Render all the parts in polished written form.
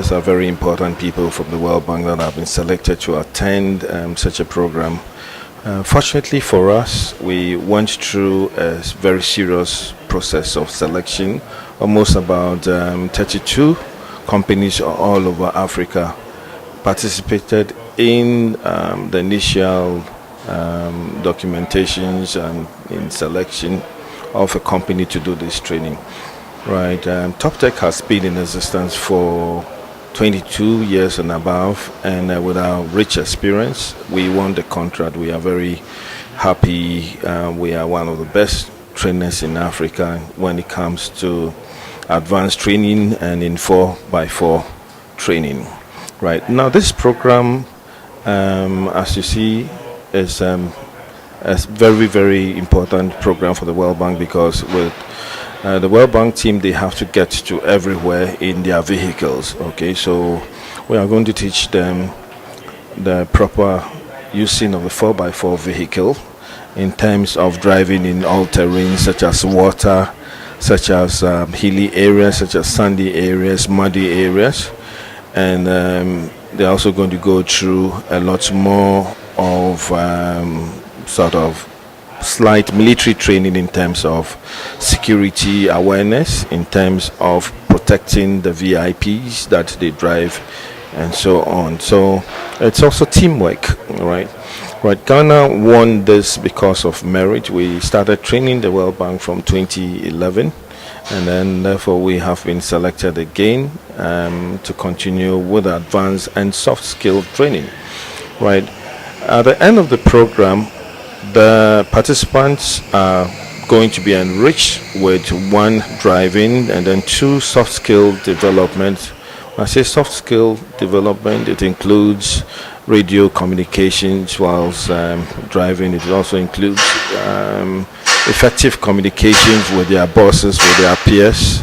these are very important people from the World Bank that have been selected to attend such a program. Fortunately for us, we went through a very serious process of selection. Almost about 32 companies all over Africa participated in the initial documentations and in selection of a company to do this training. Right, Toptech has been in existence for 22 years and above, and with our rich experience, we won the contract. We are very happy. We are one of the best trainers in Africa when it comes to advanced training and in 4x4 training. Right now, this program, as you see, is a very, very important program for the World Bank, because with the World Bank team, they have to get to everywhere in their vehicles. Okay, so we are going to teach them the proper using of the 4x4 vehicle in terms of driving in all terrains, such as water, such as hilly areas, such as sandy areas, muddy areas, and they're also going to go through a lot more of sort of slight military training in terms of security awareness, in terms of protecting the VIPs that they drive, and so on. So it's also teamwork, right? Ghana won this because of merit. We started training the World Bank from 2011, and then therefore we have been selected again to continue with advanced and soft skill training. Right at the end of the program, the participants are going to be enriched with 1 driving and then 2 soft skill development. When I say soft skill development, it includes radio communications whilst driving. It also includes effective communications with their bosses, with their peers,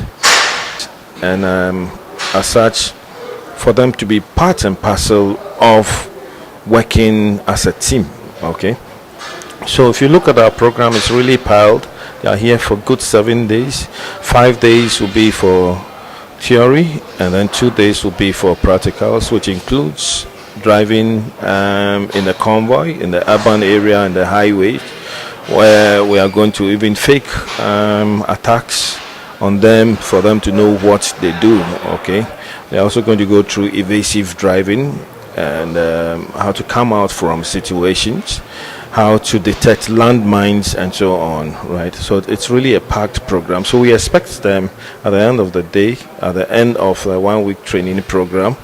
and as such, for them to be part and parcel of working as a team. Okay. So if you look at our program, it's really piled. They are here for good 7 days. 5 days will be for theory, and then 2 days will be for practicals, which includes driving in the convoy, in the urban area, and the highway, where we are going to even fake attacks on them for them to know what they do. Okay, they're also going to go through evasive driving and how to come out from situations, how to detect landmines, and so on, right? So it's really a packed program. So we expect them at the end of the day, at the end of the 1-week training program,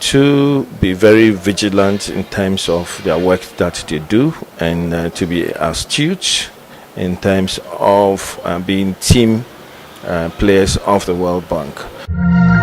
to be very vigilant in terms of their work that they do, and to be astute in terms of being team players of the World Bank.